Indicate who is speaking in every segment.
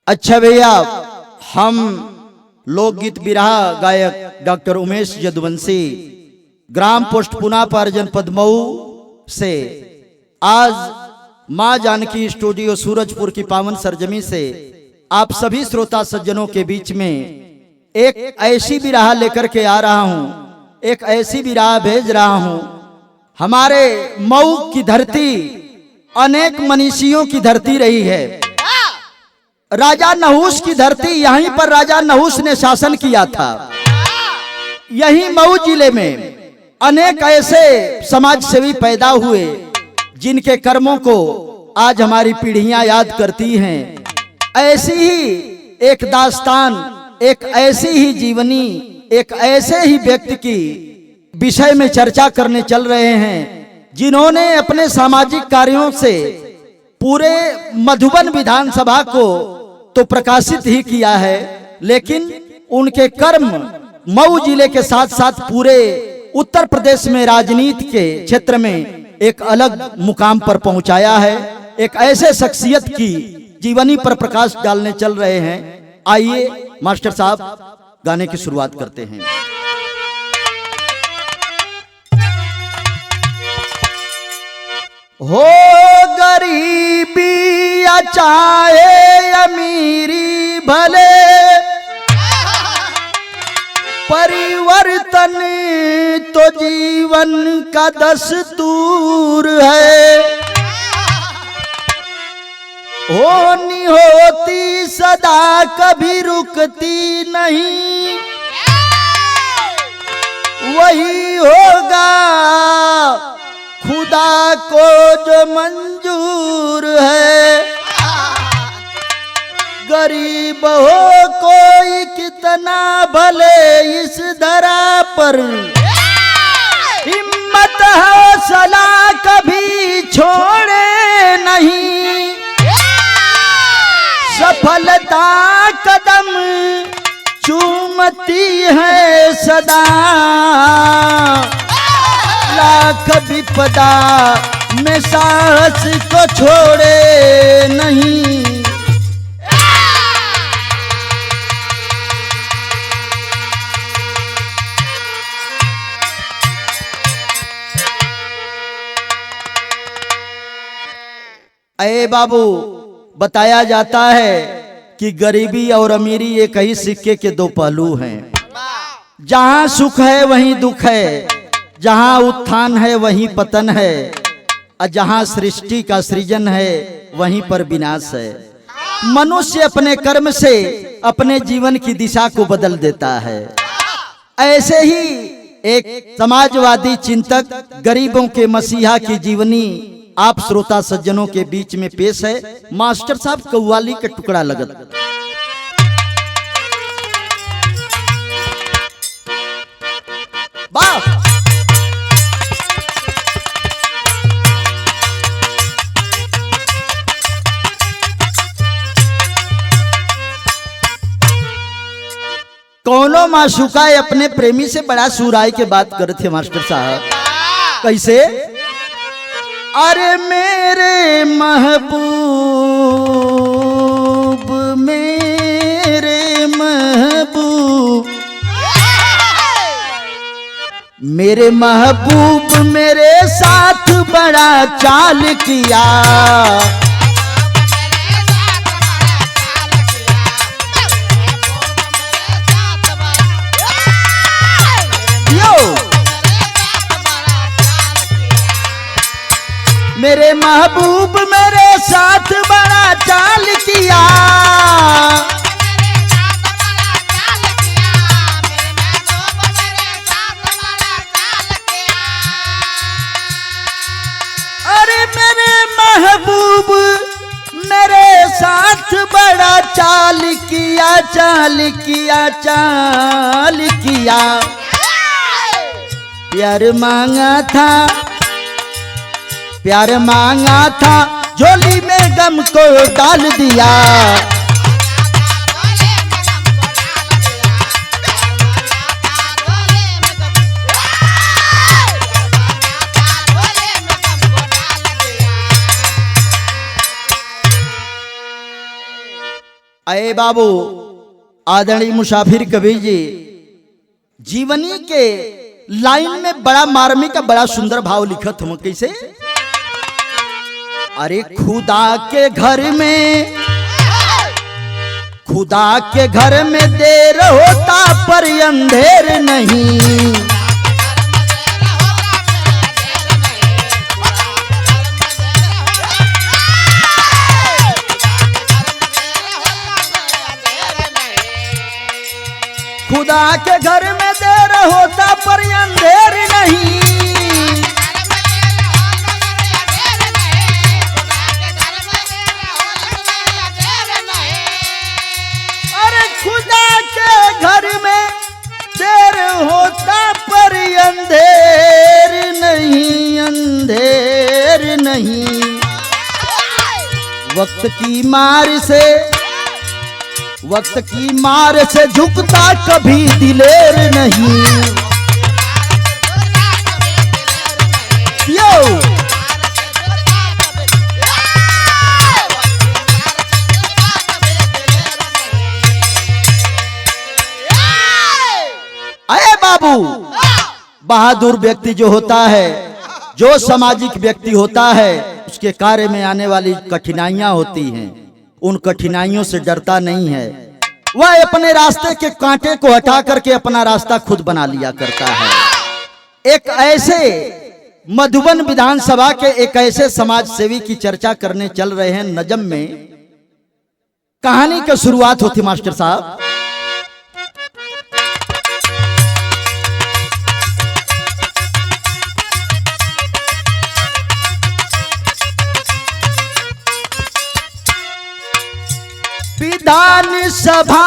Speaker 1: अच्छा भैया, हम लोकगीत बिरहा गायक doctor Umesh Yaduvanshi, gram post पुनापार, जनपद मऊ से आज मां जानकी स्टूडियो सूरजपुर की पावन सरजमी से आप सभी श्रोता सज्जनों के बीच में एक ऐसी बिरहा लेकर के आ रहा हूं, एक ऐसी बिरहा भेज रहा हूं। हमारे मऊ की धरती अनेक मनीषियों की धरती रही है। राजा नहुस की धरती, यहीं पर राजा नहुस ने शासन किया था। यही मऊ जिले में अनेक ऐसे समाज सेवी पैदा हुए जिनके कर्मों को आज हमारी पीढ़ियां याद करती हैं। ऐसी ही एक दास्तान, एक ऐसी ही जीवनी, एक ऐसे ही व्यक्ति की विषय में चर्चा करने चल रहे हैं जिन्होंने अपने सामाजिक कार्यों से पूरे मधुबन विधानसभा को तो प्रकाशित ही किया है, लेकिन उनके कर्म मऊ जिले के साथ साथ पूरे उत्तर प्रदेश में राजनीति के क्षेत्र में एक अलग मुकाम पर पहुंचाया है। एक ऐसे शख्सियत की जीवनी पर प्रकाश डालने चल रहे हैं। आइए मास्टर साहब गाने की शुरुआत करते हैं। हो गरीबी या चाहे अमीरी, भले परिवर्तन तो जीवन का दस्तूर है। होनी होती सदा, कभी रुकती नहीं, वही होगा खुदा को जो मंजूर है। गरीब हो कोई कितना भले इस धरा पर, हिम्मत हौसला कभी छोड़े नहीं। सफलता कदम चूमती है सदा, लाख विपदा में साहस को छोड़े नहीं। अरे बाबू, बताया जाता है कि गरीबी और अमीरी एक ही सिक्के के दो पहलू हैं। जहां सुख है वहीं दुख है, जहां उत्थान है वहीं पतन है, और जहां सृष्टि का सृजन है वहीं पर विनाश है। मनुष्य अपने कर्म से अपने जीवन की दिशा को बदल देता है। ऐसे ही एक समाजवादी चिंतक, गरीबों के मसीहा की जीवनी आप श्रोता सज्जनों के बीच में पेश है। मास्टर साहब कव्वाली का टुकड़ा लगत। वाह! कौनो माशूका अपने प्रेमी से बड़ा सुराई के बात करे थे मास्टर साहब। कैसे? अरे मेरे महबूब, मेरे महबूब, मेरे महबूब मेरे साथ बड़ा चाल किया। मेरे महबूब मेरे साथ बड़ा चाल किया। अरे मेरे महबूब मेरे साथ बड़ा चाल किया, चाल किया, चाल किया। प्यार मांगा था, प्यार मांगा था, झोली में गम को डाल दिया। अये बाबू, आदरणीय मुसाफिर कबीर जी जीवनी के लाइन में बड़ा मार्मिक का बड़ा सुंदर भाव लिखत हम। कैसे? अरे खुदा के घर में, खुदा के घर में देर होता पर अंधेर नहीं। खुदा के घर में देर होता पर अंधेर नहीं। अरे खुदा के घर में देर होता पर अंधेर नहीं, अंधेर नहीं। वक्त की मार से, वक्त की मार से झुकता कभी दिलेर नहीं। यो अरे बाबू, बहादुर व्यक्ति जो होता है, जो सामाजिक व्यक्ति होता है, उसके कार्य में आने वाली कठिनाइयां होती हैं, उन कठिनाइयों से डरता नहीं है। वह अपने रास्ते के कांटे को हटा करके अपना रास्ता खुद बना लिया करता है। एक ऐसे मधुबन विधानसभा के एक ऐसे समाज सेवी की चर्चा करने चल रहे हैं। नजम में कहानी की शुरुआत होती मास्टर साहब। विधान सभा,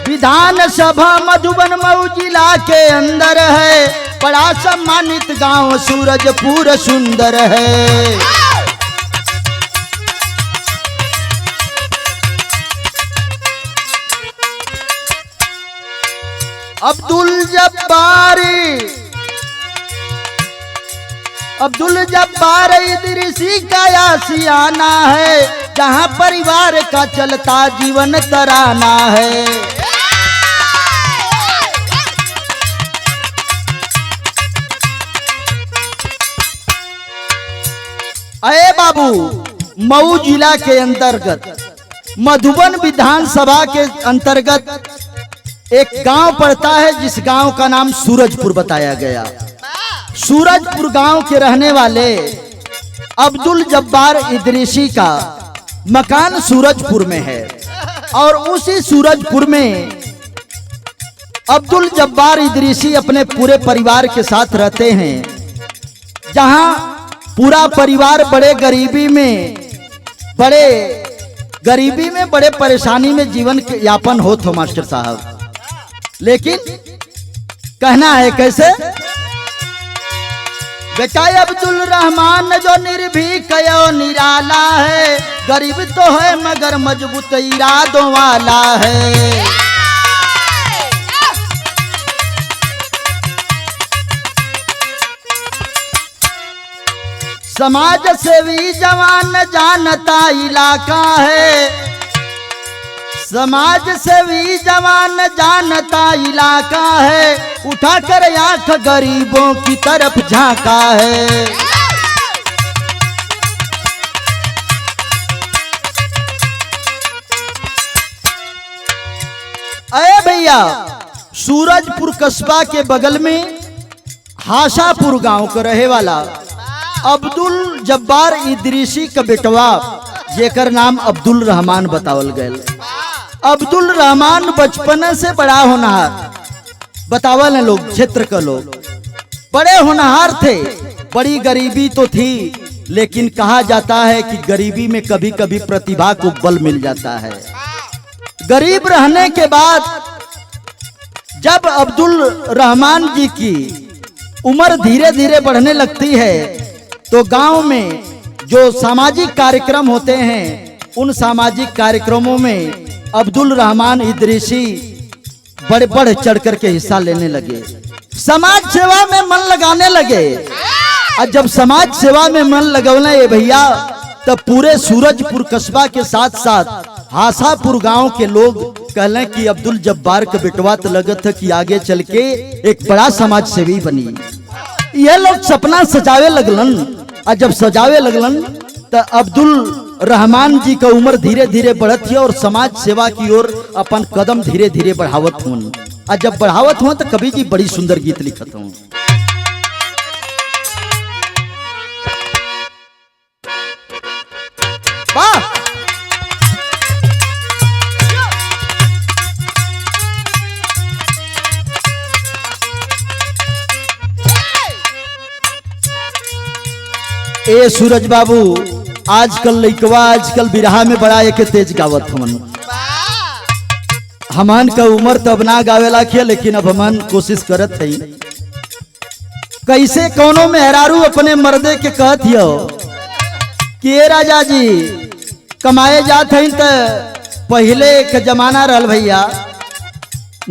Speaker 1: विधान सभा मधुबन मऊ जिला के अंदर है। बड़ा सम्मानित गांव सूरजपुर सुंदर है। अब्दुल जब्बार इदरीसी का आशियाना है, जहां परिवार का चलता जीवन तराना है। अये बाबू, मऊ जिला के अंतर्गत मधुबन विधानसभा के अंतर्गत एक गांव पड़ता है, जिस गांव का नाम सूरजपुर बताया गया। सूरजपुर गांव के रहने वाले अब्दुल जब्बार इदरीसी का मकान सूरजपुर में है, और उसी सूरजपुर में अब्दुल जब्बार इदरीसी अपने पूरे परिवार के साथ रहते हैं, जहां पूरा परिवार बड़े गरीबी में बड़े परेशानी में जीवन यापन होत हो मास्टर साहब। लेकिन कहना है कैसे? बेटा अब्दुल रहमान जो निर्भीक निराला है, गरीब तो है मगर मजबूत इरादों वाला है। समाज सेवी जवान जानता इलाका है, समाज सेवी जवान जानता इलाका है। उठाकर आंख गरीबों की तरफ झांका है। अरे भैया, सूरजपुर कस्बा के बगल में हासापुर गांव का रहे वाला अब्दुल जब्बार इदरीसी का बेटवा, जेकर नाम अब्दुल रहमान बतावल गए। अब्दुल रहमान बचपन से बड़ा होनहार बतावल है लोग, क्षेत्र का लोग बड़े होनहार थे। बड़ी गरीबी तो थी, लेकिन कहा जाता है कि गरीबी में कभी कभी प्रतिभा को बल मिल जाता है। गरीब रहने के बाद जब अब्दुल रहमान जी की उम्र धीरे धीरे बढ़ने लगती है, तो गांव में जो सामाजिक कार्यक्रम होते हैं, उन सामाजिक कार्यक्रमों में अब्दुल रहमान इदरीसी बढ़ चढ़ करके हिस्सा लेने लगे, समाज सेवा में मन लगाने लगे। और जब समाज सेवा में मन लगवना ये भैया तब पूरे सूरजपुर कस्बा के साथ साथ हासापुर गांव के लोग कहले कि अब्दुल जब्बार का बेटवा तो लगत है कि आगे चल के एक बड़ा समाज सेवी बनी। ये लोग सपना सजावे लगलन और जब सजावे लगलन तो अब्दुल रहमान जी का उम्र धीरे धीरे बढ़त है और समाज सेवा की ओर अपन कदम धीरे धीरे बढ़ावत हूँ। और जब बढ़ावत हूँ तो कभी जी बड़ी सुंदर गीत लिखत हूँ। वाह ए सूरज बाबू आजकल लइकवा आजकल बिरहा में बड़ा एक तेज गावत हमन का उम्र तब ना गावेला के लेकिन अब हमन कोशिश करत है कैसे कोनो मेहरारू अपने मर्दे के कहत हो कि ए राजा जी कमाए जात हैं तो पहले के जमाना रहल भैया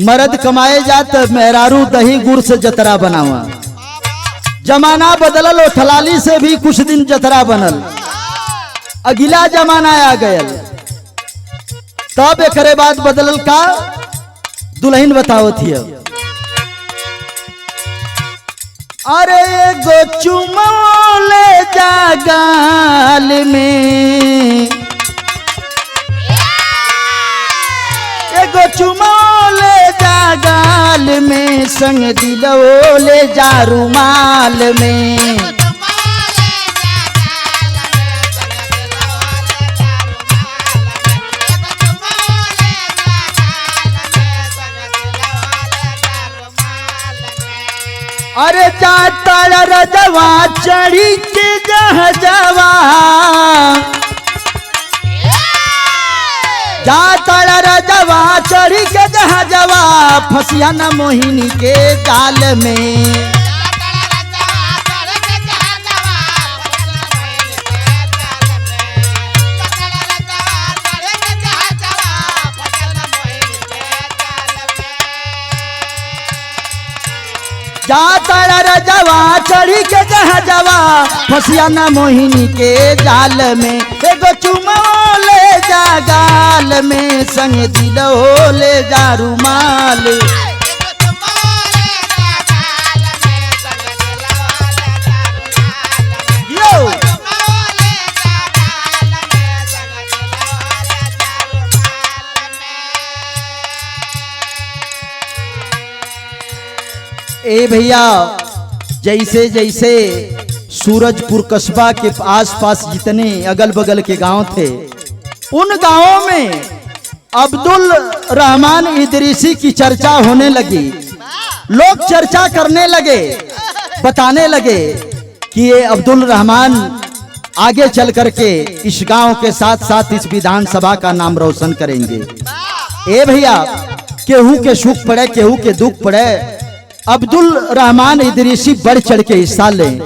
Speaker 1: मर्द कमाए जात मेहरारू दही गुड़ से जतरा बनावा। जमाना बदलल और ठलाली से भी कुछ दिन जतरा बनल। अगला जमाना आ गयल तब एक बाद बदलल का दुल्हन बताओ थी। अरे एगो चुमा ले जा गाल में एगो चुमा ले जा गाल में संग दिलो ले जा रुमाल में। अरे जाता रजवा चढ़ी के जहजवा जाता रजवा चढ़ी के जहजवा फसिया न मोहिनी के जाल में। जाता रजवा चढ़ी के जहजवा फसिया न मोहिनी के जाल में। एगो चुमा ले जा गाल में संग दिलो ले जा रुमाल। ए भैया जैसे जैसे सूरजपुर कस्बा के आसपास जितने अगल बगल के गांव थे उन गांवों में अब्दुल रहमान इदरीसी की चर्चा होने लगी। लोग चर्चा करने लगे बताने लगे कि ये अब्दुल रहमान आगे चल करके इस गांव के साथ साथ इस विधानसभा का नाम रोशन करेंगे। ए भैया केहू के सुख पड़े केहू के दुख पड़े अब्दुल रहमान इदरीसी बढ़ चढ़ के हिस्सा लें।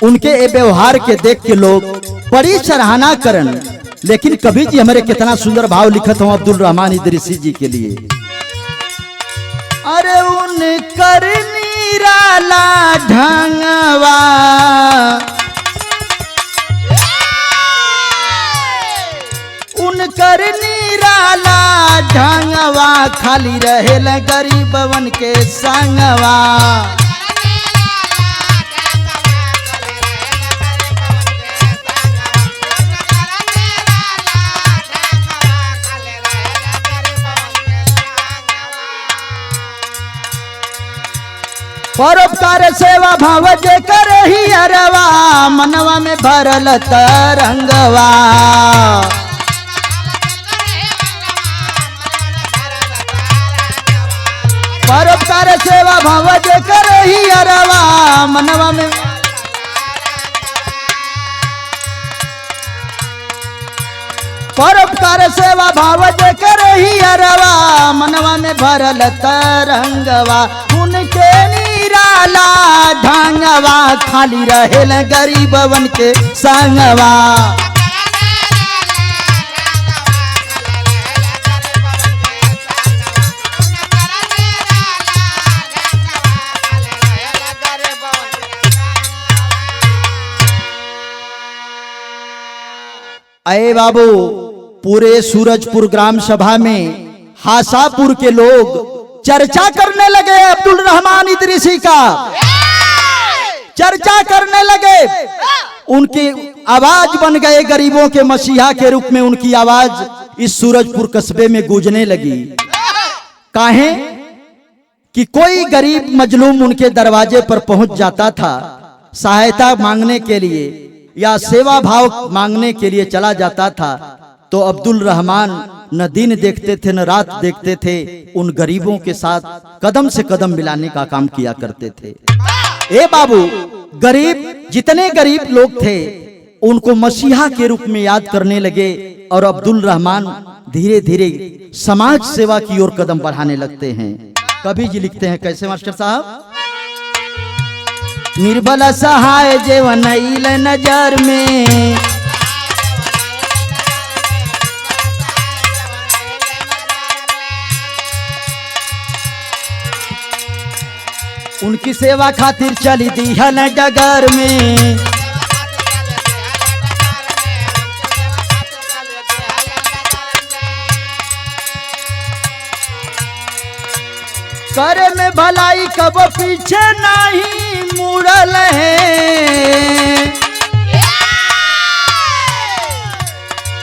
Speaker 1: उनके व्यवहार के देख के लोग बड़ी सराहना करन। लेकिन कवि जी हमारे कितना सुंदर भाव लिखत हूँ अब्दुल रहमान इदरीसी जी के लिए। अरे उनकर निराला ढंगवा उनकर निराला ढंगवा खाली रहेल गरीबवन के संगवा। परोपकार सेवा भाव जे करही अरवा मनवा में भरल तरंगवा। परोपकार सेवा भाव जे करही अरवा मनवा में परोपकार सेवा भाव जे करही अरवा मनवा में भरल तरंगवा। उनके निराला ढंगवा खाली रहेल गरीबवन के संगवा। अये बाबू, पूरे सूरजपुर ग्राम सभा में हासापुर के लोग चर्चा करने लगे अब्दुल रहमान इदरीसी का, चर्चा करने लगे। उनकी आवाज बन गए गरीबों के मसीहा के रूप में, उनकी आवाज इस सूरजपुर कस्बे में गूंजने लगी। काहे कि कोई गरीब मजलूम उनके दरवाजे पर पहुंच जाता था सहायता मांगने के लिए या सेवा भाव मांगने के लिए चला जाता था, तो अब्दुल रहमान न दिन देखते थे न रात देखते थे, उन गरीबों के साथ कदम से कदम मिलाने का काम किया करते थे। ए बाबू, गरीब जितने गरीब लोग थे उनको मसीहा के रूप में याद करने लगे और अब्दुल रहमान धीरे धीरे समाज सेवा की ओर कदम बढ़ाने लगते हैं। कवि जी लिखते हैं कैसे मास्टर साहब, निर्बल सहाय जेवन आइल नजर में, उनकी सेवा खातिर चली दी हल डगर में। करे में भलाई कब पीछे नहीं मुड़ल है,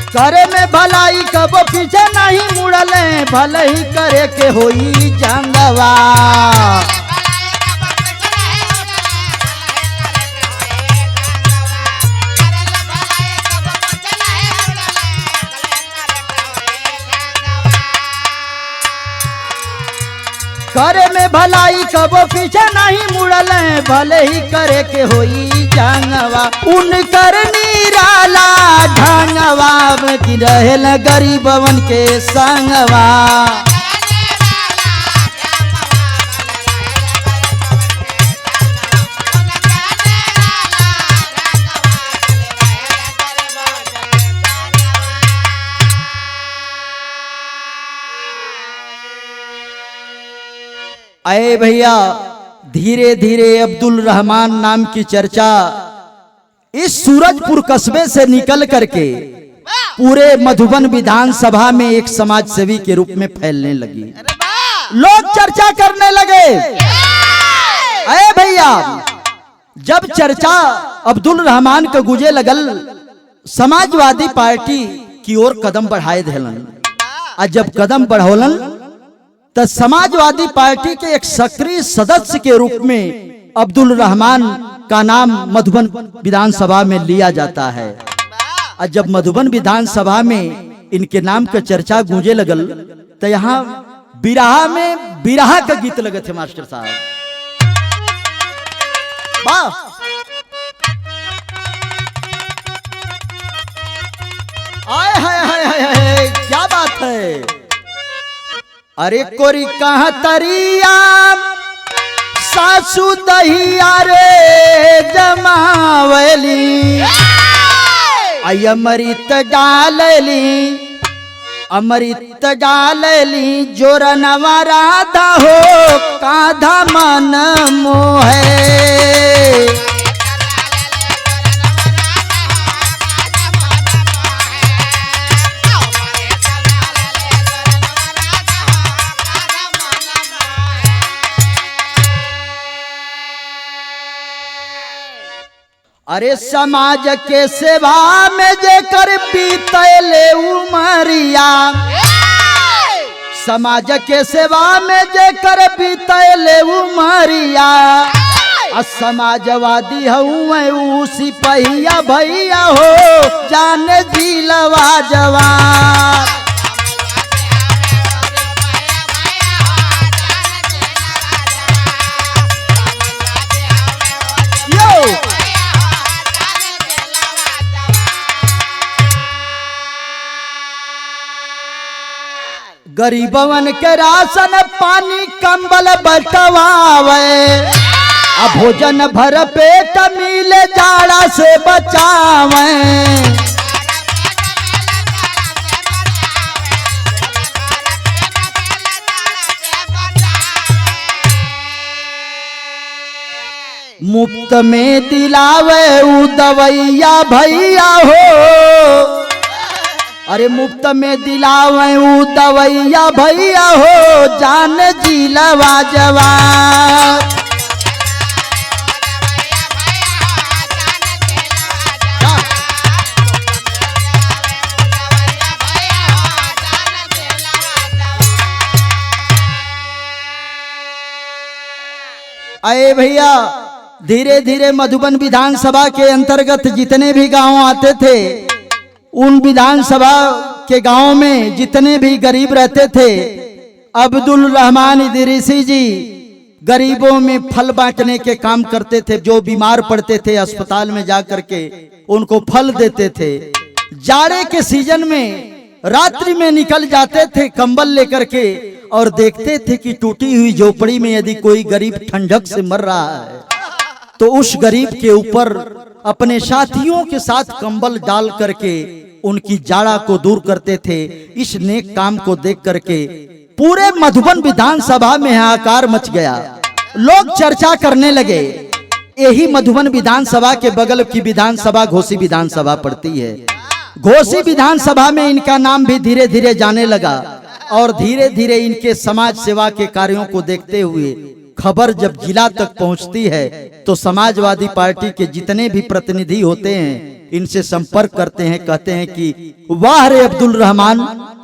Speaker 1: करे में भलाई कब पीछे नहीं मुड़ल है, भले ही करे के होई जंगवा। करे में भलाई कबो पीछे नहीं मुड़ल, भले ही करे के होई जंगवा। उनकर निराला ढंगवा में की रहेल गरीबवन के संगवा। अये भैया, धीरे धीरे अब्दुल रहमान नाम की चर्चा इस सूरजपुर कस्बे से निकल करके पूरे मधुबन विधानसभा में एक समाज सेवी के रूप में फैलने लगी। लोग चर्चा करने लगे। अये भैया, जब चर्चा अब्दुल रहमान के गुजे लगल, समाजवादी पार्टी की ओर कदम बढ़ाए देलन। और जब कदम बढ़ोलन तो समाजवादी पार्टी के एक सक्रिय सदस्य के रूप में अब्दुल रहमान का नाम मधुबन विधानसभा में लिया जाता है। और जब मधुबन विधानसभा में इनके नाम का चर्चा गूंजे लगल, तो यहाँ बिरहा में बिरहा का गीत लगे थे मास्टर साहब। वाह, आए हाय हाय हाय हाय, क्या बात है। अरे कोरी कहा तरिया सासू दहिया रे जमावली, आई अमृत डालली, अमृत डालली, जोर नवराधा हो काधा मन मोहे। अरे समाज के सेवा में जेकर बीतले उमरिया, समाज के सेवा में जेकर बीतले उमरिया, समाजवादी हूँ सिपहिया भैया हो जान दिलवा जवान। गरीबवन के राशन पानी कंबल बटवावे, अब भोजन भर पेट मिले जाड़ा से बचावे। मुफ्त में दिलावे उ दवैया भैया हो, अरे मुफ्त में दिलावे ऊ दवैया भैया हो जान जिलवा जवान। अरे भैया धीरे धीरे मधुबन विधानसभा के अंतर्गत जितने भी गांव आते थे, उन विधानसभा के गांव में जितने भी गरीब रहते थे, अब्दुल रहमान इदरीसी जी गरीबों में फल बांटने के काम करते थे। जो बीमार पड़ते थे अस्पताल में जाकर के उनको फल देते थे। जाड़े के सीजन में रात्रि में निकल जाते थे कंबल लेकर के और देखते थे कि टूटी हुई झोपड़ी में यदि कोई गरीब ठंडक से मर रहा है तो उस गरीब के ऊपर अपने साथियों के साथ कंबल डाल करके उनकी जाड़ा को दूर करते थे। इस नेक काम को देख करके पूरे मधुबन विधानसभा में हाहाकार मच गया। लोग चर्चा करने लगे। यही मधुबन विधानसभा के बगल की विधानसभा घोसी विधानसभा पड़ती है। घोसी विधानसभा में इनका नाम भी धीरे धीरे जाने लगा और धीरे धीरे इनके समाज सेवा के कार्यों को देखते हुए खबर जब जिला तक पहुंचती है तो समाजवादी पार्टी के जितने भी प्रतिनिधि होते हैं इनसे संपर्क करते हैं, कहते हैं कि वाह रे अब्दुल रहमान,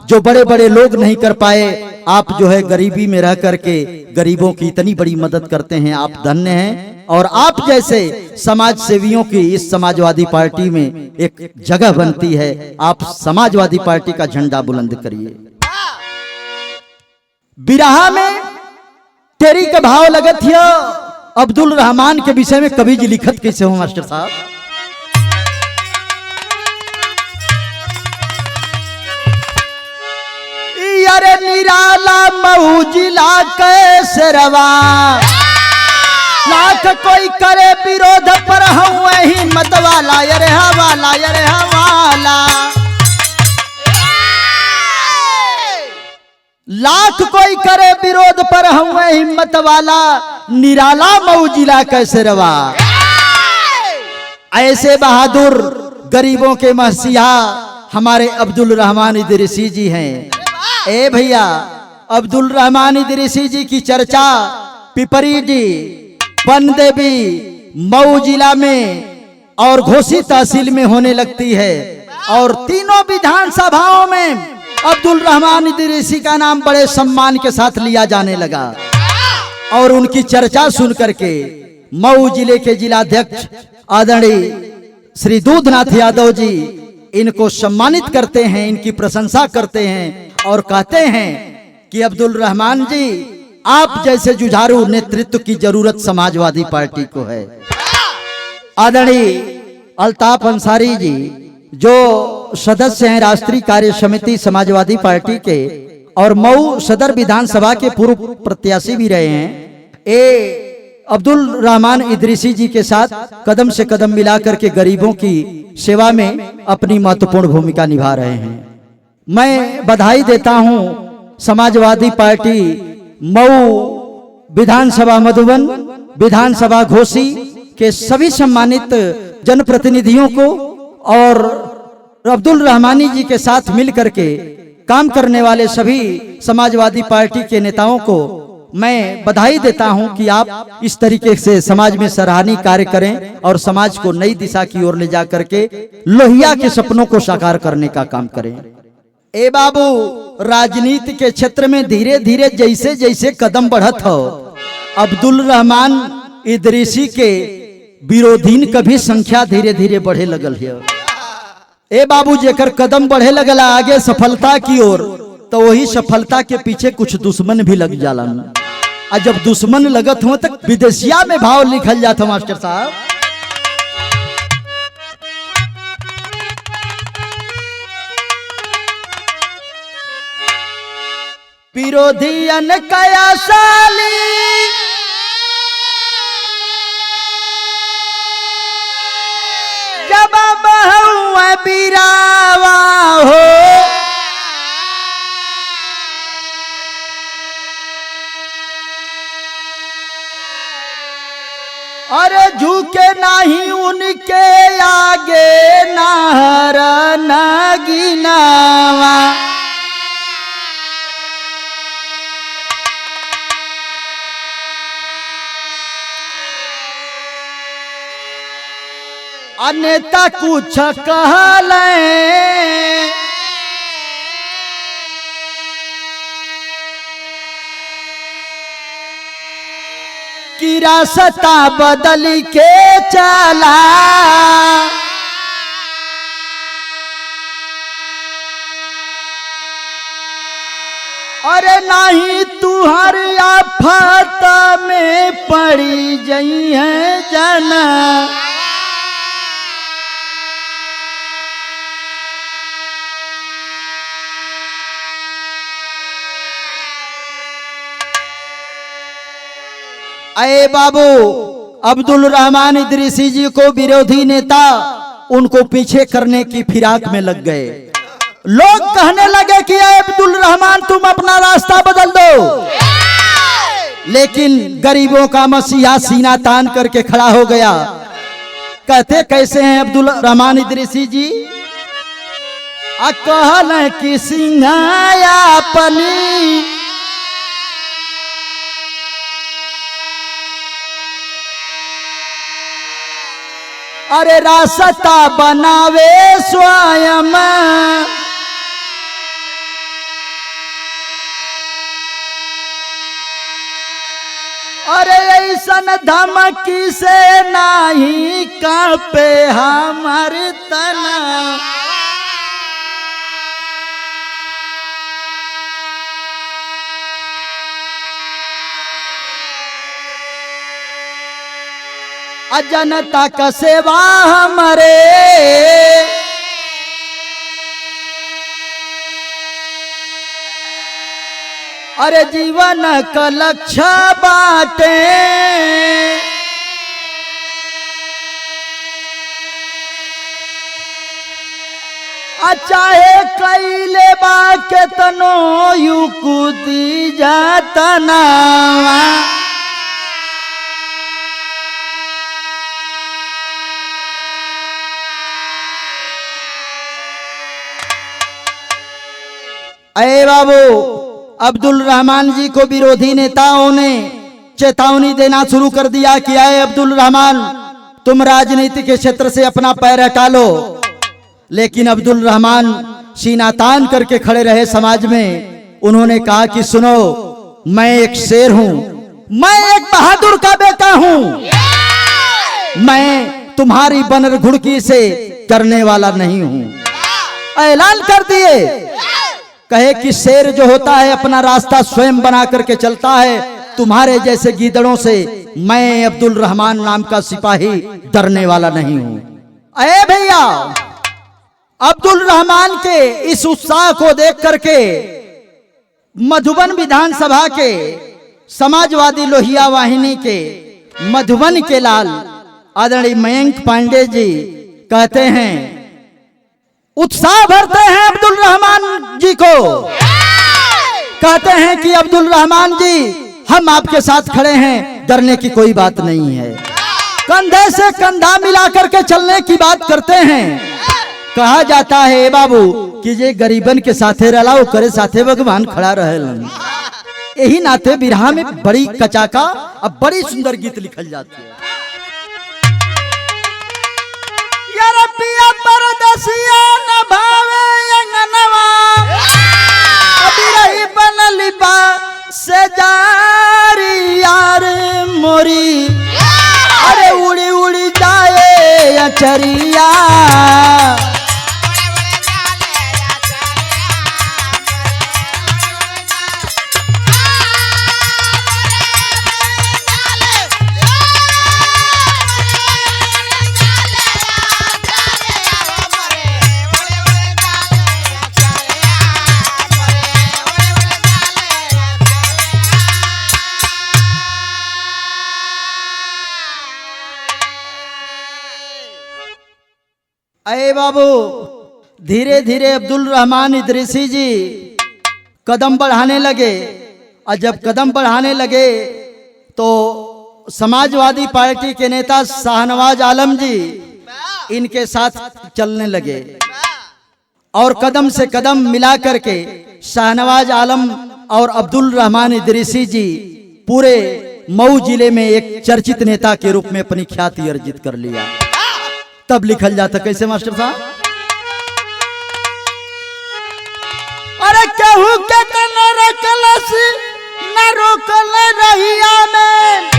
Speaker 1: जो बड़े बड़े लोग नहीं कर पाए, आप जो है गरीबी में रह करके गरीबों की इतनी बड़ी मदद करते हैं, आप धन्य हैं। और आप जैसे समाज सेवियों की इस समाजवादी पार्टी में एक जगह बनती है। आप समाजवादी पार्टी का झंडा बुलंद करिए। बिरहा में तेरी का भाव लगत है अब्दुल रहमान के विषय में कवि जी लिखत कैसे हो मास्टर साहब? अरे निराला महू जिला कैसे रवा, लाख कोई करे विरोध पर हूँ वही मत वाला, अरे हवाला अरे हवाला। लाख कोई करे विरोध पर हूँ हिम्मत वाला, निराला महू जिला कैसे रवा। ऐसे बहादुर गरीबों के मसीहा हमारे अब्दुल रहमान इदरीसी जी हैं। ए भैया, अब्दुल रहमान इदरीसी जी की चर्चा पिपरीडी, बनदेवी, मऊ जिला में और घोसी तहसील में होने लगती है और तीनों विधानसभाओं में अब्दुल रहमान इदरीसी का नाम बड़े सम्मान के साथ लिया जाने लगा। और उनकी चर्चा सुन करके मऊ जिले के जिलाध्यक्ष आदरणीय श्री दूधनाथ यादव जी इनको सम्मानित करते हैं, इनकी प्रशंसा करते हैं और कहते हैं कि अब्दुल रहमान जी, आप जैसे जुझारू नेतृत्व की जरूरत समाजवादी पार्टी को है। आदरणीय अल्ताफ अंसारी जी जो सदस्य हैं राष्ट्रीय कार्य समिति समाजवादी पार्टी के और मऊ सदर विधानसभा के पूर्व प्रत्याशी भी रहे हैं, ए अब्दुल रहमान इदरीसी जी के साथ कदम से कदम मिलाकर के गरीबों की सेवा में अपनी महत्वपूर्ण भूमिका निभा रहे हैं। मैं बधाई देता हूं समाजवादी पार्टी मऊ विधानसभा मधुबन, विधानसभा घोसी के सभी सम्मानित जनप्रतिनिधियों को और अब्दुल रहमानी जी के साथ मिल करके काम करने वाले सभी समाजवादी पार्टी के नेताओं को मैं बधाई देता हूं कि आप इस तरीके से समाज में सराहनीय कार्य करें और समाज को नई दिशा की ओर ले जा करके लोहिया के सपनों को साकार करने का काम करें। ए बाबू, राजनीति के क्षेत्र में धीरे धीरे जैसे जैसे कदम बढ़त हो, अब्दुल रहमान इदरीसी के विरोधीन का भी संख्या धीरे धीरे बढ़े लगल है। ए बाबू, जेकर कदम बढ़े लगला आगे सफलता की ओर, तो वही सफलता के पीछे कुछ दुश्मन भी लग जाला। और जब दुश्मन लगत हो तक विदेशिया में भाव लिखल जाता मास्टर साहब। विरोधियन कया साली जब बहुआ बिरावा हो, अरे झुके नहीं उनके आगे नाहर नगीनावा। नेता कुछ कहले कि रास्ता बदल के चला। अरे नहीं तुहर आफत में पड़ी जई है जना। अरे बाबू अब्दुल रहमान इदरीसी जी को विरोधी नेता उनको पीछे करने की फिराक में लग गए। लोग कहने लगे कि अब्दुल रहमान तुम अपना रास्ता बदल दो, लेकिन गरीबों का मसीहा सीना तान करके खड़ा हो गया। कहते कैसे हैं अब्दुल रहमान इदरीसी जी? कहल कि सिंहाया पनी अरे रास्ता बनावे स्वयं। अरे ऐसन धमकी से नहीं कांपे हमार तना। जनता का सेवा हमारे अरे जीवन का लक्ष्य बाटे। चाहे कैले बा के तनो युकुती जातना। अरे बाबू अब्दुल रहमान जी को विरोधी नेताओं ने चेतावनी देना शुरू कर दिया कि आए अब्दुल रहमान तुम राजनीति के क्षेत्र से अपना पैर हटा लो। लेकिन अब्दुल रहमान सीना तान करके खड़े रहे समाज में। उन्होंने कहा कि सुनो, मैं एक शेर हूं, मैं एक बहादुर का बेटा हूं, मैं तुम्हारी बनर घुड़की से करने वाला नहीं हूं। ऐलान कर दिए, कहे कि शेर जो होता है अपना रास्ता स्वयं बना करके चलता है, तुम्हारे जैसे गीदड़ों से मैं अब्दुल रहमान नाम का सिपाही डरने वाला नहीं हूं। अरे भैया अब्दुल रहमान के इस उत्साह को देख करके मधुबन विधानसभा के समाजवादी लोहिया वाहिनी के मधुबन के लाल आदरणीय मयंक पांडे जी कहते हैं, उत्साह भरते हैं अब्दुल रहमान जी को। कहते हैं कि अब्दुल रहमान जी हम आपके साथ खड़े हैं, डरने की कोई बात नहीं है। कंधे से कंधा मिला करके चलने की बात करते हैं। कहा जाता है बाबू कि ये गरीबन के साथे रलाओ करे साथे भगवान खड़ा रहे। यही नाते बिरहा में बड़ी कचाका अब बड़ी सुंदर गीत लिखल जाती है। यार पिया परदेसिया न भावे अंगनवा, अभी रही बनली बा से जारी यार मोरी। अरे उड़ी उड़ी जाए अचरिया, अरे बाबू धीरे धीरे अब्दुल रहमान इदरीसी जी कदम बढ़ाने लगे। और जब कदम बढ़ाने लगे तो समाजवादी पार्टी के नेता शाहनवाज आलम जी इनके साथ चलने लगे और कदम से कदम मिला करके शाहनवाज आलम और अब्दुल रहमान इदरीसी जी पूरे मऊ जिले में एक चर्चित नेता के रूप में अपनी ख्याति अर्जित कर लिया। तब लिखल जाता कैसे मास्टर साहब? अरे कहू के न रखलस न रोकल रहिया में,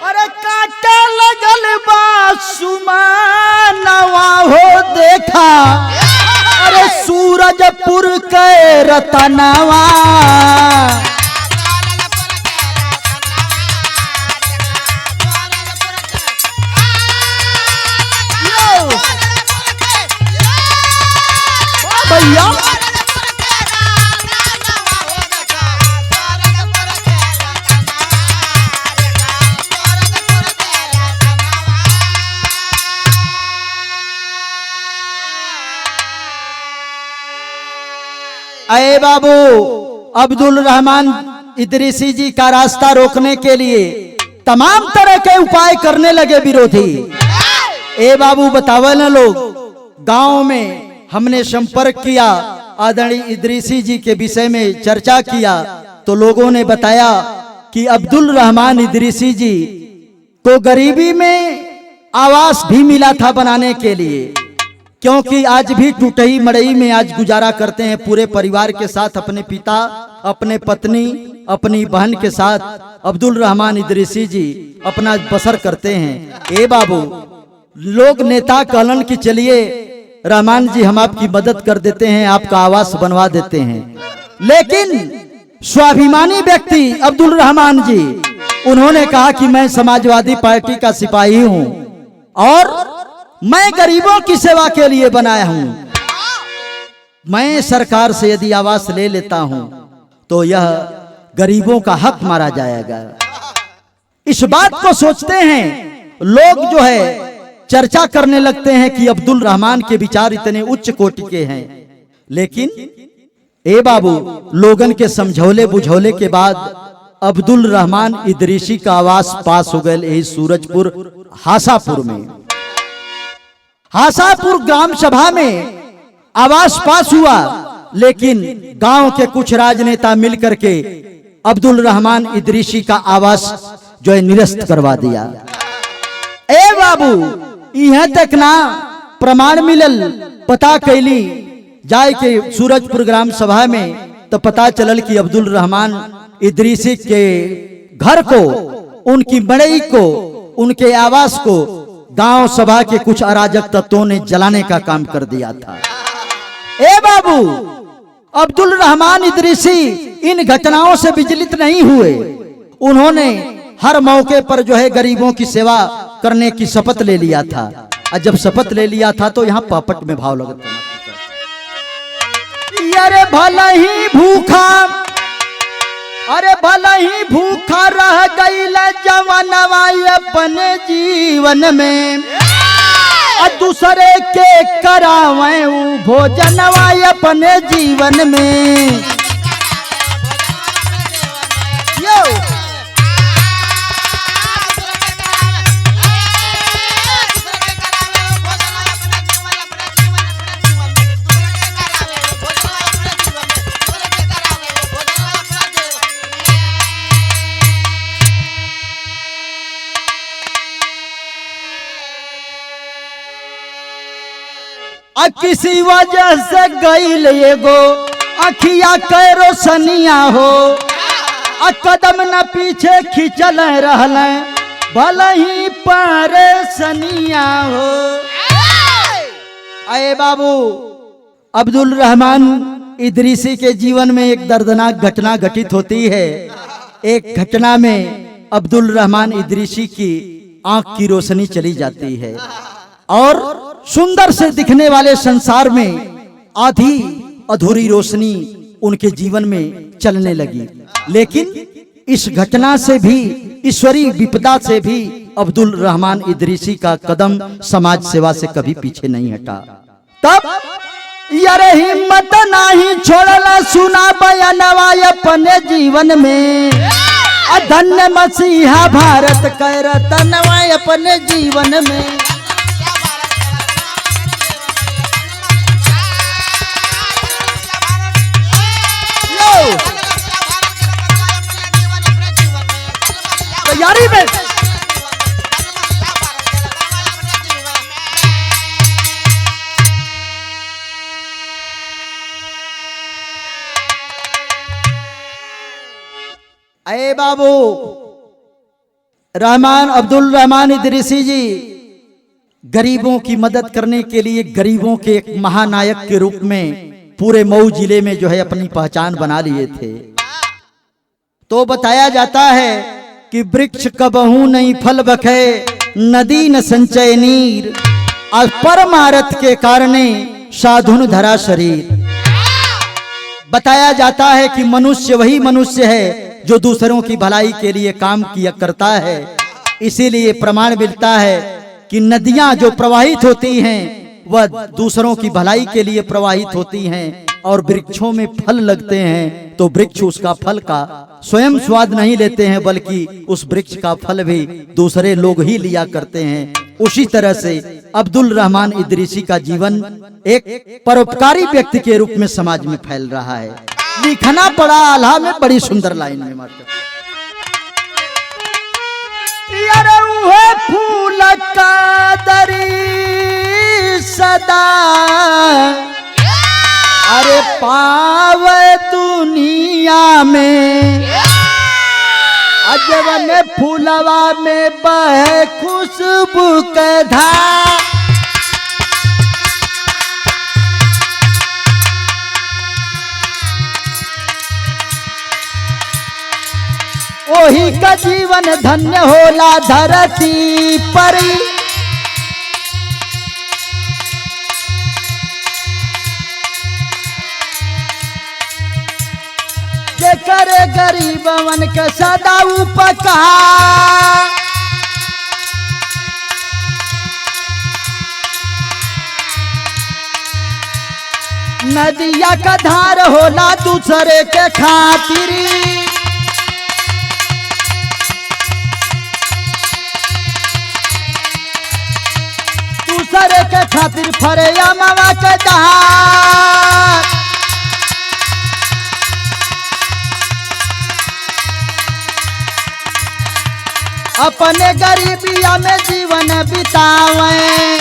Speaker 1: अरे काटे लगल बा सुमानवा हो देखा, अरे सूरजपुर के रतनवा। भैया अये बाबू, अब्दुल रहमान इदरीसी जी का रास्ता रोकने के लिए तमाम तरह के उपाय करने लगे विरोधी। ए बाबू बतावे न लोग, गांव में हमने संपर्क किया, आदरणीय इदरीसी जी के विषय में चर्चा किया तो लोगों ने बताया कि अब्दुल रहमान इदरीसी जी को गरीबी में आवास भी मिला था बनाने के लिए, क्योंकि आज भी टूटही मड़ई में आज गुजारा करते हैं पूरे परिवार के साथ, अपने पिता, अपने पत्नी, अपनी बहन के साथ अब्दुल रहमान इदरीसी जी अपना बसर करते हैं। ए बाबू, लोग नेता कहलन कि चलिए रहमान जी हम आपकी मदद कर देते हैं, आपका आवास बनवा देते हैं, लेकिन स्वाभिमानी व्यक्ति अब्दुल रहमान जी उन्होंने कहा कि मैं समाजवादी पार्टी का सिपाही हूं और मैं गरीबों की सेवा के लिए बनाया हूं, मैं सरकार से यदि आवास ले लेता हूं तो यह गरीबों का हक मारा जाएगा। इस बात को सोचते हैं लोग, जो है चर्चा करने लगते हैं कि अब्दुल रहमान के विचार इतने उच्च कोटि के हैं, लेकिन ए बाबू, लोगन के समझौले बुझौले के बाद अब्दुल रहमान इदरीसी का आवास पास हो गए यही सूरजपुर हासापुर में। हासापुर ग्राम सभा में आवास पास हुआ, लेकिन गांव के कुछ राजनेता मिलकर के अब्दुल रहमान इदरीसी का आवास जो है निरस्त करवा दिया। ए बाबू, यहां तक ना प्रमाण मिलल, पता कैली जाए के सूरजपुर ग्राम सभा में तो पता चलल कि अब्दुल रहमान इदरीसी के घर को, उनकी मड़ई को, उनके आवास को गांव सभा के कुछ अराजक तत्वों ने जलाने का काम कर दिया था। ए बाबू, अब्दुल रहमान इदरीसी इन घटनाओं से विचलित नहीं हुए, उन्होंने हर मौके पर जो है गरीबों की सेवा करने की शपथ ले लिया था। और जब शपथ ले लिया था तो यहाँ पापट में भाव लगता, अरे भला ही भूखा, अरे भला ही भूखा रह गई जवानवा अपने जीवन में, और दूसरे के करावे भोजनवा अपने जीवन में। किसी वजह से गईल एगो अखिया के रोशनिया हो, कदम न पीछे खिंचल रहल भले ही परेशनिया हो। अये बाबू, अब्दुल रहमान इदरीसी के जीवन में एक दर्दनाक घटना घटित होती है। एक घटना में अब्दुल रहमान इदरीसी की आंख की रोशनी चली जाती है और सुंदर से दिखने वाले संसार में आधी अधूरी रोशनी उनके जीवन में चलने लगी। लेकिन इस घटना से भी, ईश्वरीय विपदा से भी अब्दुल रहमान इदरीसी का कदम समाज सेवा से कभी पीछे नहीं हटा। तब यारे हिम्मत नहीं छोड़ला, सुना बयानवा अपने जीवन में, धन्य मसीहा भारत कर रतनवा अपने जीवन में। तैयारी में अये बाबू रहमान अब्दुल रहमान इदरीसी जी गरीबों की मदद करने के लिए गरीबों के एक महानायक के रूप में पूरे मऊ जिले में जो है अपनी पहचान बना लिए थे। तो बताया जाता है कि वृक्ष कबहू नहीं फल बखे, नदी न संचय नीर, और परमारथ के कारणे साधुन धरा शरीर। बताया जाता है कि मनुष्य वही मनुष्य है जो दूसरों की भलाई के लिए काम किया करता है। इसीलिए प्रमाण मिलता है कि नदियां जो प्रवाहित होती हैं वह दूसरों की भलाई के लिए प्रवाहित होती हैं, और वृक्षों में फल लगते हैं तो वृक्ष उसका फल का स्वयं स्वाद नहीं लेते हैं, बल्कि उस वृक्ष का फल भी दूसरे लोग ही लिया करते हैं। उसी तरह से अब्दुल रहमान इदरीसी का जीवन एक परोपकारी व्यक्ति के रूप में समाज में फैल रहा है। लिखना पड़ा आल्हा में बड़ी सुंदर लाइन में मात्र फूल का दरी सदा अरे पावे दुनिया में, अजवन फूलवा में बहे खुशबू के धार। ओही का जीवन धन्य होला धरती पर, जे करे गरीबवन के सदा उपकार। नदिया का धार होला दूसरे के खातिर, दूसरे के खातिर फरे अमवा के धार। अपने गरीबिया में जीवन बितावे,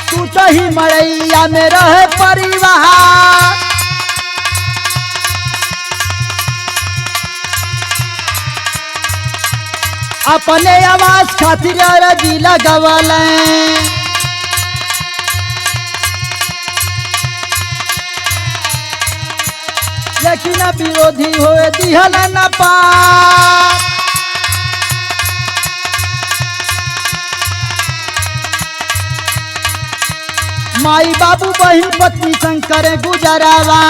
Speaker 1: तू तो ही मड़ैया में रहे परिवार। अपने आवाज खातिर अर्जी लगवले, लेकिन विरोधी होए दिहल न पार। माई बाबू बहिन पत्नी संग करे गुजरावा,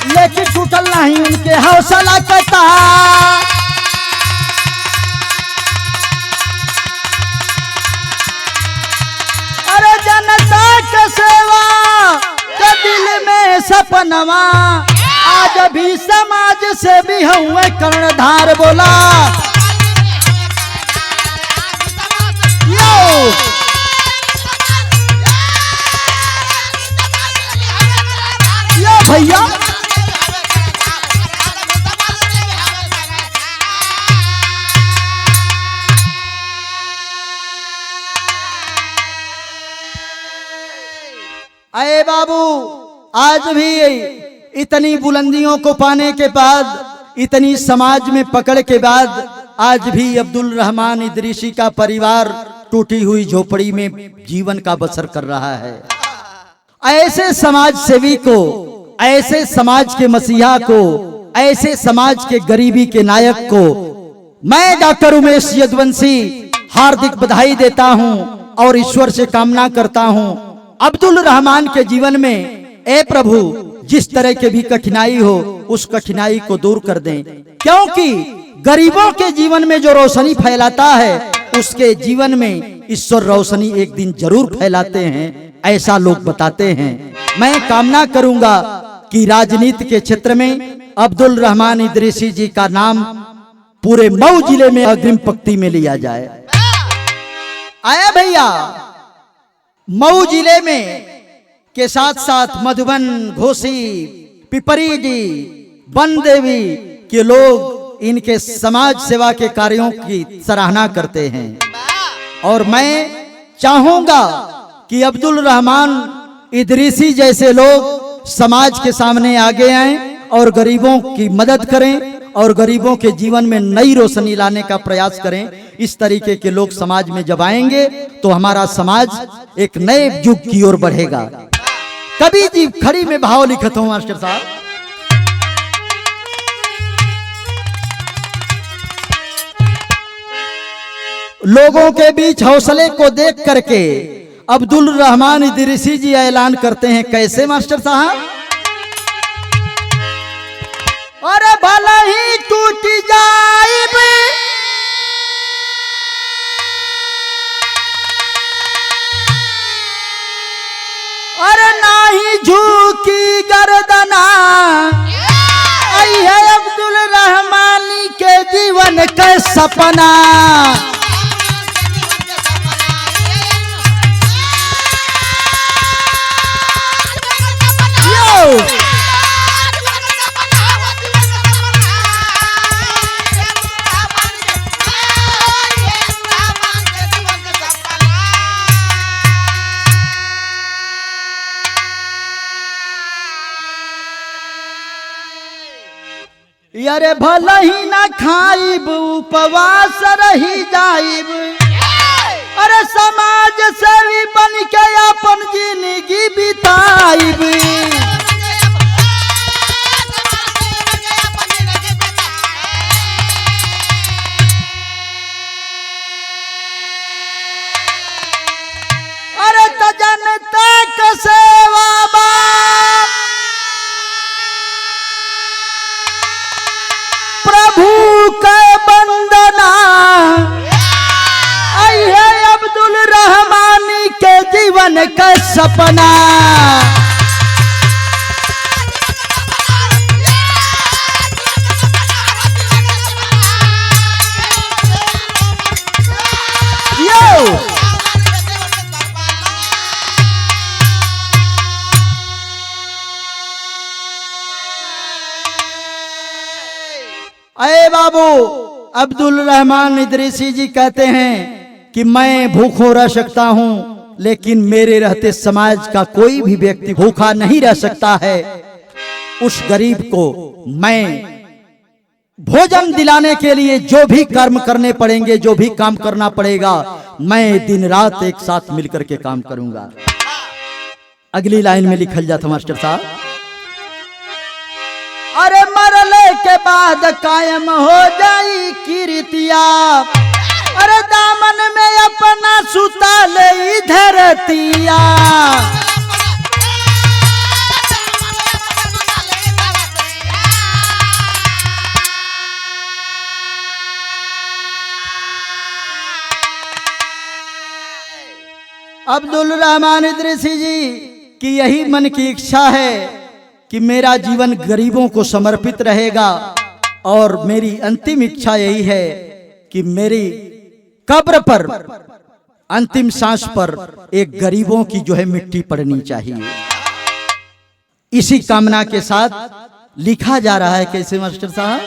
Speaker 1: लेकिन टूटल नहीं उनके हौसला का तार। अरे जनता के सेवा के दिल में सपनवा, आज भी समाज से भी हुए कर्णधार। बोला यो भैया अरे बाबू, आज भी इतनी बुलंदियों को पाने के बाद, इतनी समाज में पकड़ के बाद, आज भी अब्दुल रहमान इदरीसी का परिवार टूटी हुई झोपड़ी में जीवन का बसर कर रहा है। ऐसे समाज सेवी को, ऐसे समाज के मसीहा को, ऐसे समाज के गरीबी के नायक को मैं डॉक्टर उमेश यदुवंशी हार्दिक बधाई देता हूं और ईश्वर से कामना करता हूं अब्दुल रहमान के जीवन में ए प्रभु जिस तरह के भी कठिनाई हो उस कठिनाई को दूर कर दें, क्योंकि गरीबों के जीवन में जो रोशनी फैलाता है उसके जीवन में ईश्वर रोशनी एक दिन जरूर फैलाते हैं, ऐसा लोग बताते हैं। मैं कामना करूंगा कि राजनीति के क्षेत्र में अब्दुल रहमान इदरीसी जी का नाम पूरे मऊ जिले में अग्रिम पंक्ति में लिया जाए। आया भैया, मऊ जिले में के साथ साथ मधुबन, घोसी, पिपरी जी, बनदेवी के लोग इनके समाज सेवा के कार्यों की सराहना करते हैं। और मैं चाहूंगा कि अब्दुल रहमान इदरीसी जैसे लोग समाज के सामने आगे आएं और गरीबों की मदद करें और गरीबों के जीवन में नई रोशनी लाने का प्रयास करें। इस तरीके के लोग समाज में जब आएंगे तो हमारा समाज एक नए युग की ओर बढ़ेगा। कभी जी खड़ी में भाव लिखत हूं मास्टर साहब। लोगों के बीच हौसले को देख करके अब्दुल रहमान इदरीसी जी ऐलान करते हैं, कैसे मास्टर साहब? अरे भला ही टूट जाइब अरे नाही झुकी गर्दना, आई है अब्दुल रहमानी के जीवन का सपना। अरे भला ही ना खाइब उपवास रही जाइब, अरे समाज सेवी बन के अपन जिंदगी बिताइब। अरे तो जनता का सेवा प्रभु का बंदना, आई है अब्दुल रहमानी के जीवन का सपना। अरे बाबू, अब्दुल रहमान इदरीसी जी कहते हैं कि मैं भूखों रह सकता हूं, लेकिन मेरे रहते समाज का कोई भी व्यक्ति भूखा नहीं रह सकता है। उस गरीब को मैं भोजन दिलाने के लिए जो भी कर्म करने पड़ेंगे, जो भी काम करना पड़ेगा, मैं दिन रात एक साथ मिलकर के काम करूंगा। अगली लाइन में लिखल जाता मास्टर साहब, अरे मरले के बाद कायम हो जाई कीर्तिया, अरे दामन में अपना सुता ले धरतिया। अब्दुल रहमान इदरीसी जी की यही मन की इच्छा है कि मेरा जीवन गरीबों को समर्पित रहेगा, और मेरी अंतिम इच्छा यही है कि मेरी कब्र पर, अंतिम सांस पर एक गरीबों की जो है मिट्टी पड़नी चाहिए। इसी कामना के साथ लिखा जा रहा है, कैसे मास्टर साहब?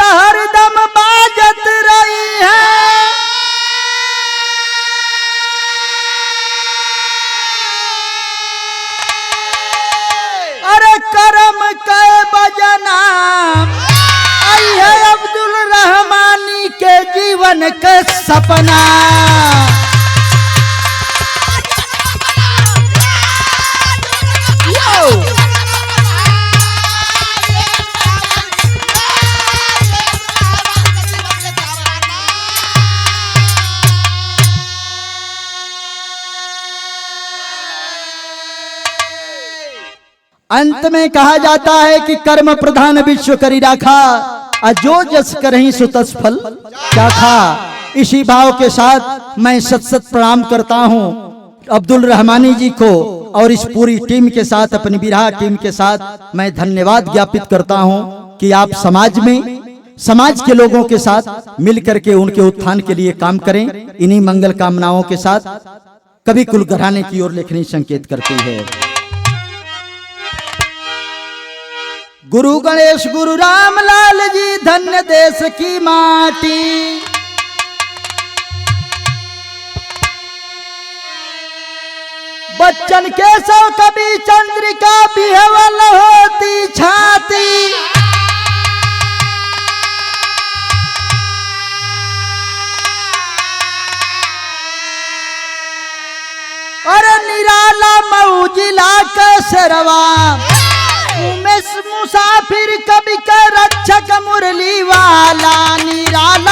Speaker 1: हर दम बाजत रही है करम के बजना, आई है अब्दुल रहमानी के जीवन के सपना। अंत में कहा जाता है कि कर्म प्रधान विश्व करी राखा, अजो जस करहीं सो तस फल चाखा। इसी भाव के साथ मैं सत सत प्रणाम करता हूं अब्दुल रहमानी जी को और इस पूरी टीम के साथ, अपनी बिरहा टीम के साथ मैं धन्यवाद ज्ञापित करता हूं कि आप समाज में, समाज के लोगों के साथ मिल करके उनके उत्थान के लिए काम करें। इन्हीं मंगल कामनाओं के साथ कवि कुल घराने की ओर लेखनी संकेत करती है। गुरु गणेश गुरु रामलाल जी धन्य देश की माटी, बच्चन केशव कवि चंद्रिका बिहवल होती छाती, अरे निराला मऊ जिला का शेरवा, उमेश मुसाफिर कवि का रक्षक मुरली वाला, निराला